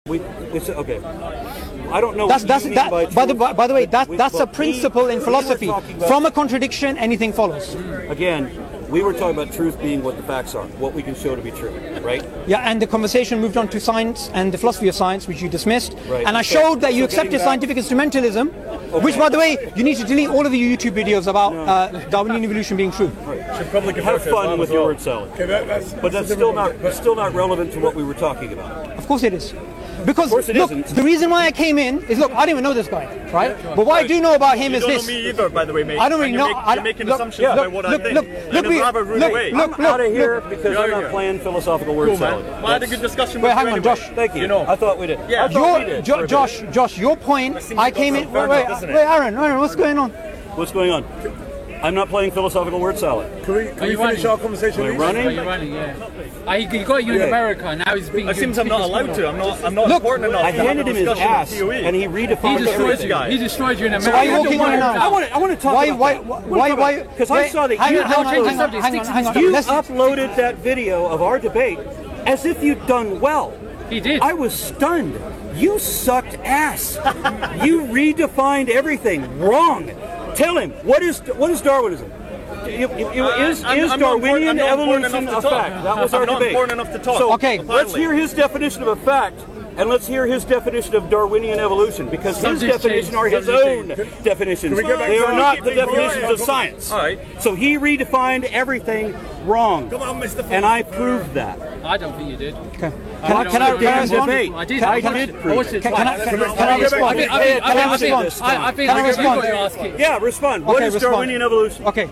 It's okay. I don't know. By the way, that's a principle in philosophy. From a contradiction, anything follows. Again, we were talking about truth being what the facts are, what we can show to be true, right? Yeah, and the conversation moved on to science and the philosophy of science, which you dismissed. Right. And I showed that you accepted scientific instrumentalism, which, by the way, you need to delete all of your YouTube videos about Darwinian evolution being true. Should probably have fun with your word salad. Okay, but that's still not relevant to what we were talking about. Of course it is. Because, look, the reason why I came in is, look, I didn't even know this guy, right? But what I do know about him is this. You don't know me either, by the way, mate. I don't really know. You're making assumptions about what I think. I'm out of here because I'm not playing philosophical word salad. Well, I had a good discussion with you hang on, anyway. Josh. Thank you. I thought we did. Yeah. Josh, your point, I came in... Wait, Aaron, what's going on? What's going on? I'm not playing philosophical word salad. Can we finish our conversation? Are you running? Are you running? Yeah. He got you in America. Now he's being. It seems I'm not allowed to. I'm not important enough. I handed him his ass, and he redefined everything. He destroyed you in America. So why are you walking on now? I want to talk about why? Because I saw that you uploaded that video of our debate as if you'd done well. He did. I was stunned. You sucked ass. You redefined everything wrong. Tell him, what is Darwinism? Is Darwinian evolution a fact? That was our debate. I'm not important enough to talk. So, okay, let's hear his definition of a fact, and let's hear his definition of Darwinian evolution, because his definitions are his own definitions. They are not the definitions of science. All right. So he redefined everything wrong. Come on, Mr. And I proved that. I don't think you did. Okay. Can I respond? I did. I respond? Yeah, respond. What is Darwinian evolution? Okay.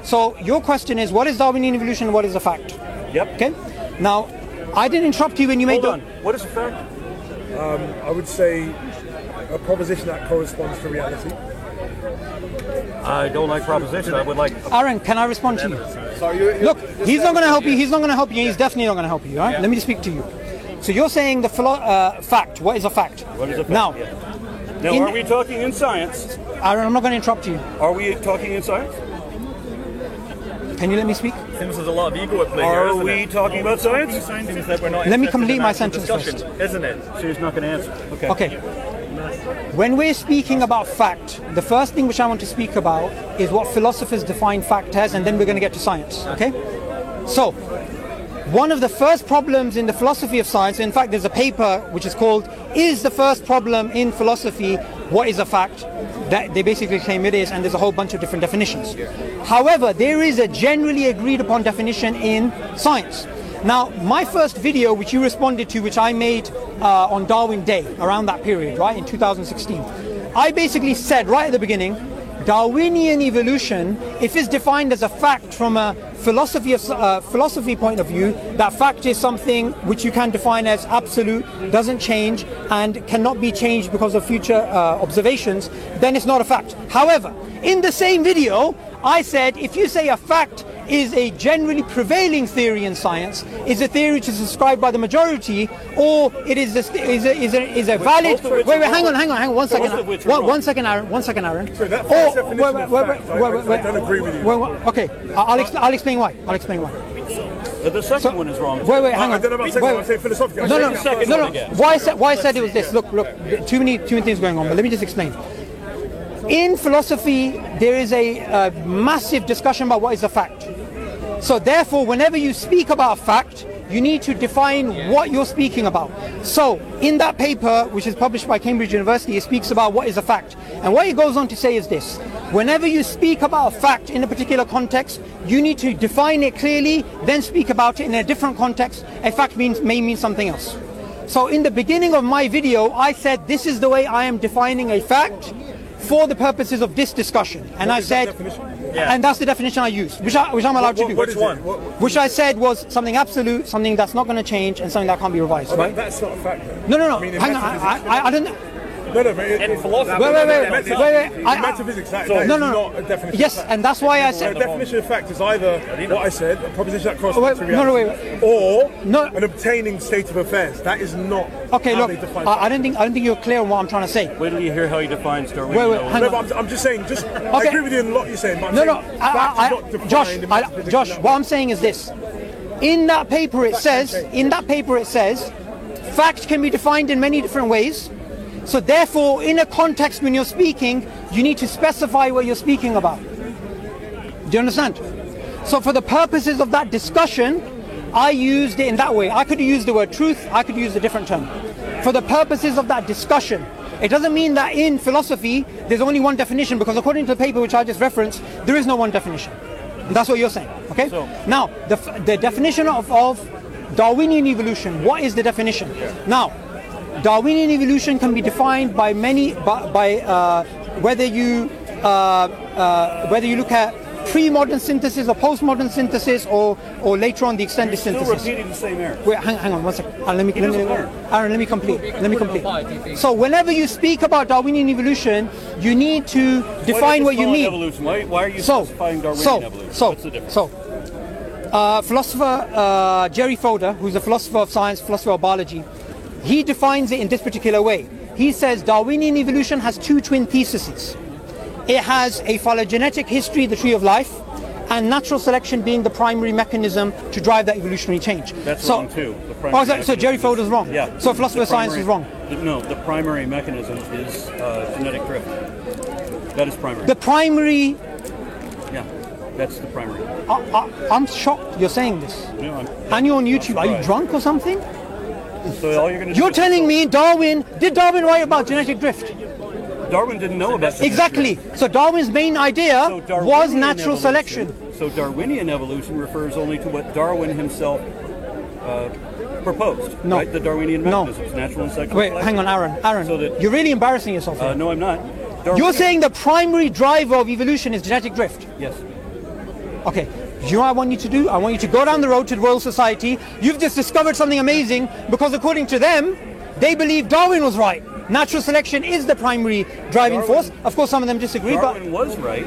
So your question is, what is Darwinian evolution and what is a fact? Yep. Okay. Now, I didn't interrupt you when you made Hold on. What is a fact? I would say a proposition that corresponds to reality. I don't like proposition. I would like... Aaron, can I respond to you? Look, he's not going to help you. He's not going to help you. He's definitely not going to help you. Right? Yeah. Let me just speak to you. So you're saying the fact. What is a fact? What is a fact? Now, are we talking in science? Aaron, I'm not going to interrupt you. Are we talking in science? Can you let me speak? Seems there's a lot of ego at play here, isn't we it? talking about science? Seems that we're not let me complete my sentence first. Isn't it? She's not going to answer. Okay. Okay. When we're speaking about fact, the first thing which I want to speak about is what philosophers define fact as, and then we're going to get to science. Okay? So, one of the first problems in the philosophy of science, in fact there's a paper which is called "Is the First Problem in Philosophy What is a Fact?" That they basically claim it is, and there's a whole bunch of different definitions. However, there is a generally agreed upon definition in science. Now, my first video, which you responded to, which I made on Darwin Day, around that period, right, in 2016, I basically said right at the beginning, Darwinian evolution, if it's defined as a fact from a philosophy point of view, that fact is something which you can define as absolute, doesn't change, and cannot be changed because of future observations, then it's not a fact. However, in the same video, I said if you say a fact is a generally prevailing theory in science, is a theory which is described by the majority, or it is a valid... Wait, hang on, one second, Aaron. So that first definition of fact, I don't agree with you. Okay, I'll explain why. The second one is wrong. Wait, hang on. I don't know about the second one, I'm saying philosophically. No. Why I said it was this. Look, too many things going on, but let me just explain. In philosophy, there is a massive discussion about what is a fact. So therefore, whenever you speak about a fact, you need to define what you're speaking about. So in that paper, which is published by Cambridge University, it speaks about what is a fact. And what it goes on to say is this: whenever you speak about a fact in a particular context, you need to define it clearly, then speak about it in a different context. A fact may mean something else. So in the beginning of my video, I said this is the way I am defining a fact for the purposes of this discussion. And I said, and that's the definition I used, which I'm allowed to do. Which one? Which I said was something absolute, something that's not going to change, and something that can't be revised. Right? That's not a fact. Though. No. I mean, Hang on. I don't. No, but in philosophy, wait. Metaphysics, that is not a definition. Yes, and that's why I said. A definition of fact is either what I said, a proposition that corresponds to reality, or an obtaining state of affairs. That is not. Okay, look, I don't think you're clear on what I'm trying to say. Wait till you hear how he defines Darwin. I'm just saying. I agree with you in a lot you're saying. But Josh, what I'm saying is this: in that paper it says, Fact can be defined in many different ways. So therefore, in a context when you're speaking, you need to specify what you're speaking about. Do you understand? So for the purposes of that discussion, I used it in that way. I could use the word truth, I could use a different term. For the purposes of that discussion, it doesn't mean that in philosophy there's only one definition, because according to the paper which I just referenced, there is no one definition. And that's what you're saying, okay? So, now, the definition of Darwinian evolution, what is the definition? Now, Darwinian evolution can be defined by whether you look at pre-modern synthesis or post-modern synthesis, or later on the extended synthesis. Still repeating the same error. Wait, hang on 1 second. Aaron, let me complete. So whenever you speak about Darwinian evolution, you need to define what you mean. Evolution? Why are you specifying Darwinian evolution? What's the difference? Philosopher Jerry Fodor, who's a philosopher of science, philosopher of biology, he defines it in this particular way. He says Darwinian evolution has two twin theses. It has a phylogenetic history, the tree of life, and natural selection being the primary mechanism to drive that evolutionary change. That's wrong too. So Jerry Fodor's wrong? Yeah. So philosopher of science is wrong? No, the primary mechanism is genetic drift. That is primary. The primary... Yeah, that's the primary. I'm shocked you're saying this. Yeah, and you're on YouTube. Are you drunk or something? So all you're telling me did Darwin write about genetic drift? Darwin didn't know about genetic exactly. drift. So Darwin's main idea was natural selection. So Darwinian evolution refers only to what Darwin himself proposed. No. Right? The Darwinian mechanisms, natural and sexual Wait, selection. hang on, Aaron. So you're really embarrassing yourself here. No, I'm not. You're saying the primary driver of evolution is genetic drift? Yes. Okay. Do you know what I want you to do? I want you to go down the road to the Royal Society. You've just discovered something amazing, because according to them, they believe Darwin was right. Natural selection is the primary driving force. Of course, some of them disagree. Darwin was right,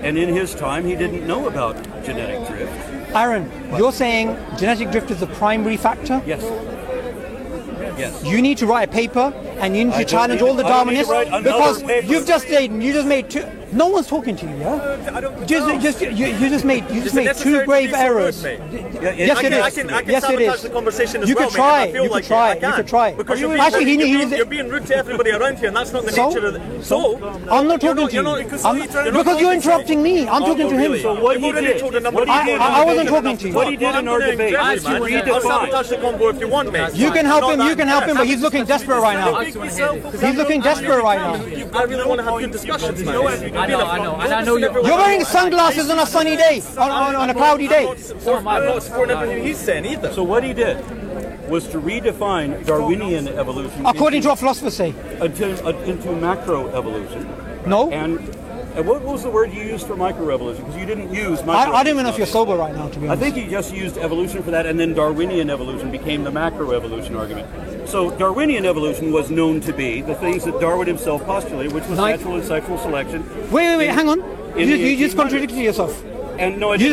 and in his time, he didn't know about genetic drift. Aaron, you're saying genetic drift is the primary factor? Yes. Yes. You need to write a paper, and you need to challenge all the Darwinists, because you just made two. No one's talking to you, yeah? You just made two grave errors. Yes, it is. Yes, it is. You could try. You could try. You could try. Actually, you're being rude to everybody around here, and that's not the nature of the. So I'm not talking to you. Because you're interrupting me. I'm talking to him. So what he did? I wasn't talking to you. What he did in our debate is to redefine. You can help him. You can help him, but he's looking desperate right now. He's looking desperate right now. I really want to have good discussions, man. I know you're wearing sunglasses on a sunny day, on a cloudy day. I'm not supporting everything he's saying either. So what he did was to redefine Darwinian evolution, according to what philosophers say, into macroevolution. No. And what was the word you used for microevolution? Because you didn't use macroevolution. I don't even know if you're sober right now, to be honest. I think you just used evolution for that, and then Darwinian evolution became the macroevolution argument. So Darwinian evolution was known to be the things that Darwin himself postulated, which was natural and sexual selection. Wait, hang on. You just contradicted yourself. And no, you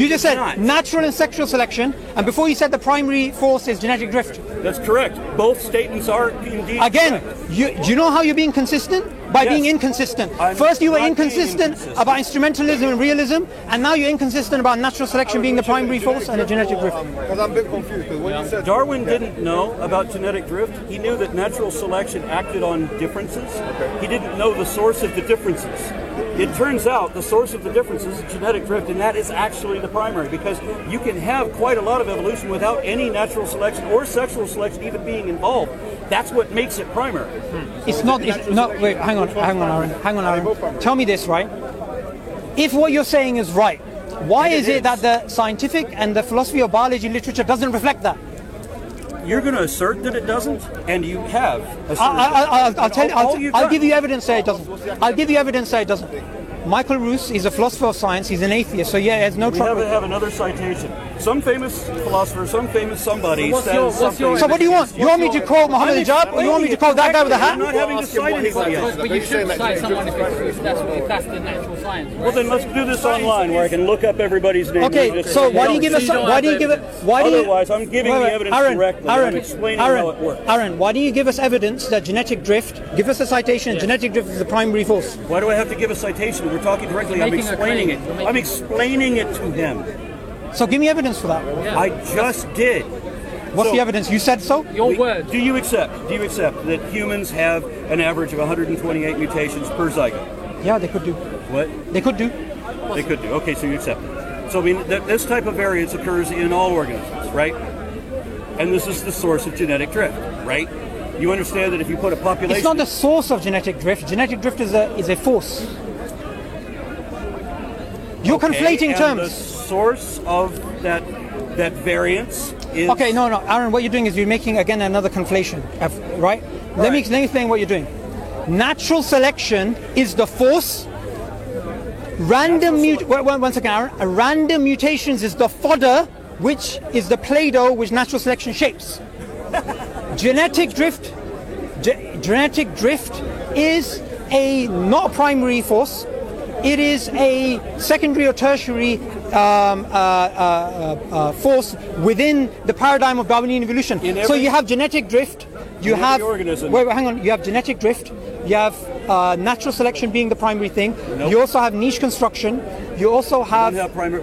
just said natural and sexual selection, and before you said the primary force is genetic drift. That's correct. Both statements are indeed again correct. Do you know how you're being consistent? By being inconsistent. First you were inconsistent about instrumentalism and realism, and now you're inconsistent about natural selection being the primary force and the genetic drift. Because I'm a bit confused, because when you said Darwin didn't know about genetic drift. He knew that natural selection acted on differences. He didn't know the source of the differences. It turns out the source of the differences is genetic drift, and that is actually the primary, because you can have quite a lot of evolution without any natural selection or sexual selection even being involved. That's what makes it primary. It's not. Wait, hang on, Aaron. Tell me this, right? If what you're saying is right, why is it that the scientific and the philosophy of biology literature doesn't reflect that? You're going to assert that it doesn't, and you have. I'll give you evidence that it doesn't. I'll give you evidence that it doesn't. Michael Roos is a philosopher of science. He's an atheist, so yeah, he has no trouble. We have another citation. Some famous philosopher, some famous somebody says something. So what do you want? You want me to quote Muhammad Hijab, or you want me to quote that guy with a hat? I'm not having to cite anybody else. But you should cite someone if that's the natural science, right? Well, then let's do this online, where I can look up everybody's name. Okay, so why do you give us? Otherwise, I'm giving the evidence directly. I'm explaining how it works. Aaron, why do you give us evidence that genetic drift? Give us a citation. Genetic drift is the primary force. Why do I have to give a citation? We're talking directly. I'm explaining it. I'm explaining it to him. So give me evidence for that. I just did. What's the evidence? You said so? Your word. Do you accept that humans have an average of 128 mutations per zygote? Yeah, they could do. What? They could do. They could do. Okay, so you accept it. So I mean, this type of variance occurs in all organisms, right? And this is the source of genetic drift, right? You understand that if you put a population... It's not the source of genetic drift. Genetic drift is a force. You're conflating terms. The source of that variance is... Okay, no, Aaron, what you're doing is you're making, again, another conflation, right? Let me explain what you're doing. Natural selection is the force. One second, Aaron. Random mutations is the fodder, which is the Play-Doh which natural selection shapes. Genetic drift is not a primary force. It is a secondary or tertiary force within the paradigm of Darwinian evolution. So you have genetic drift. You have organism. Wait, hang on. You have genetic drift. You have natural selection being the primary thing. Nope. You also have niche construction. You also have.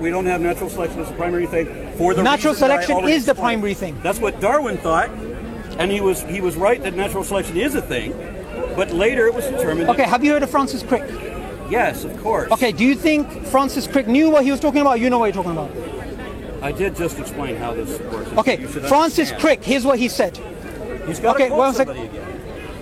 We don't have natural selection as the primary thing. For the natural selection is the primary thing. That's what Darwin thought, and he was right that natural selection is a thing. But later it was determined. Okay, have you heard of Francis Crick? Yes, of course. Okay, do you think Francis Crick knew what he was talking about? You know what you're talking about. I did just explain how this works. Okay, Francis Crick, here's what he said. He's got to quote somebody again.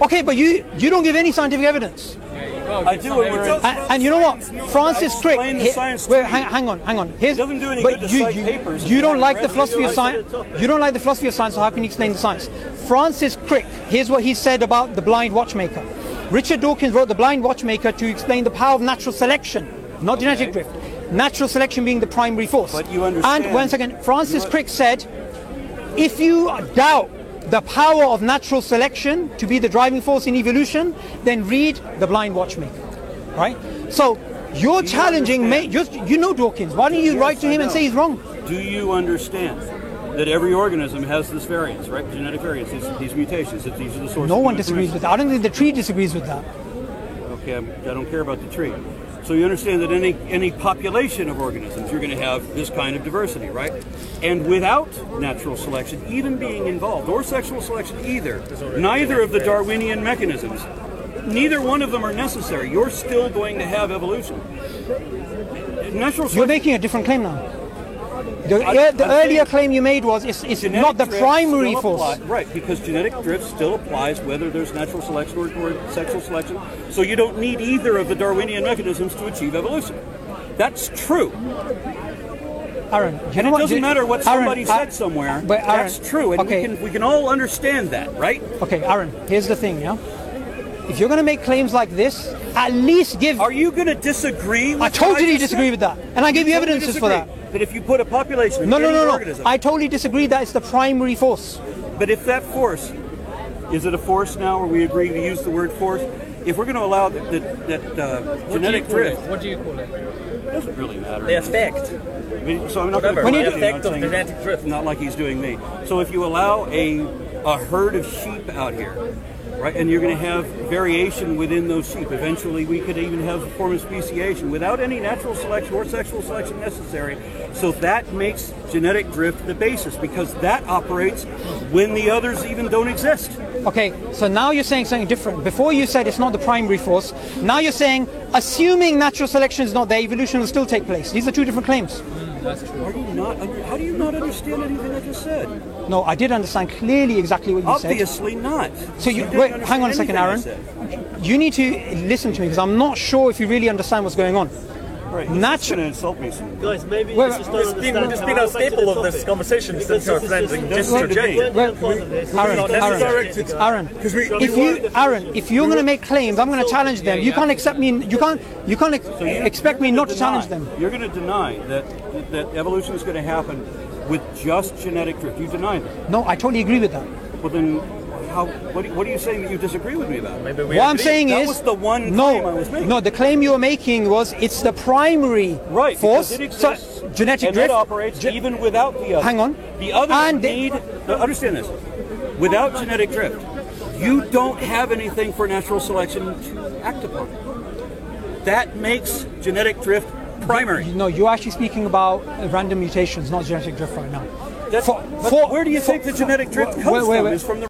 Okay, but you don't give any scientific evidence. I do. And you know what? Francis Crick. Hang on. It doesn't do any good to cite papers. You don't like the philosophy of science. You don't like the philosophy of science, so how can you explain the science? Francis Crick, here's what he said about the blind watchmaker. Richard Dawkins wrote The Blind Watchmaker to explain the power of natural selection, not genetic drift. Natural selection being the primary force. But you understand. And one second, Francis Crick said, if you doubt the power of natural selection to be the driving force in evolution, then read The Blind Watchmaker, right? So you're challenging me. You know Dawkins. Why don't you write to him and say he's wrong? Do you understand that every organism has this variance, right? Genetic variance, these mutations, that these are the sources. No one disagrees with that. I don't think the tree disagrees with that. Okay, I don't care about the tree. So you understand that any population of organisms, you're going to have this kind of diversity, right? And without natural selection even being involved, or sexual selection either, neither of the Darwinian mechanisms, neither one of them are necessary. You're still going to have evolution. Natural selection. You're making a different claim now. The earlier claim you made was it's not the primary force. Right, because genetic drift still applies whether there's natural selection or sexual selection. So you don't need either of the Darwinian mechanisms to achieve evolution. That's true. Aaron, and it doesn't matter what somebody said somewhere. But Aaron, that's true, and okay. we can all understand that, right? Okay, Aaron, here's the thing, yeah? If you're going to make claims like this, at least give... Are you going to disagree with I totally disagree with that. And I gave you evidences for that. That if you put a population in any organism... I totally disagree that it's the primary force. But if that force... Is it a force now, or we agree to use the word force? If we're going to allow that genetic drift... What do you call it? It doesn't really matter. The effect. I mean, so I'm not going to... The effect of genetic drift. Not like he's doing me. So if you allow a herd of sheep out here... Right, and you're going to have variation within those sheep. Eventually, we could even have a form of speciation without any natural selection or sexual selection necessary. So that makes genetic drift the basis, because that operates when the others even don't exist. Okay, so now you're saying something different. Before you said it's not the primary force. Now you're saying, assuming natural selection is not there, evolution will still take place. These are two different claims. That's true. How do you not understand anything I just said? No, I did understand clearly exactly what you said. Obviously not. So hang on a second, Aaron. You need to listen to me, because I'm not sure if you really understand what's going on. Right, he's going to insult me soon. Guys, maybe it's been a staple of this conversation since our friends in Gesture J. Aaron, if you're going to make claims, I'm going to challenge them. You can't accept me. You can't expect me not to challenge them. You're going to deny that evolution is going to happen with just genetic drift. You deny that. No, I totally agree with that. Well, then, what are you saying that you disagree with me about? What I'm saying is... That was the one claim I was making. No, the claim you were making was it's the primary force. It exists, so, genetic drift... it operates even without the other. Hang on. The others need... Understand this. Without genetic drift, you don't have anything for natural selection to act upon. That makes genetic drift primary. No, you're actually speaking about random mutations, not genetic drift right now. Where do you think the genetic drift comes from? Is from the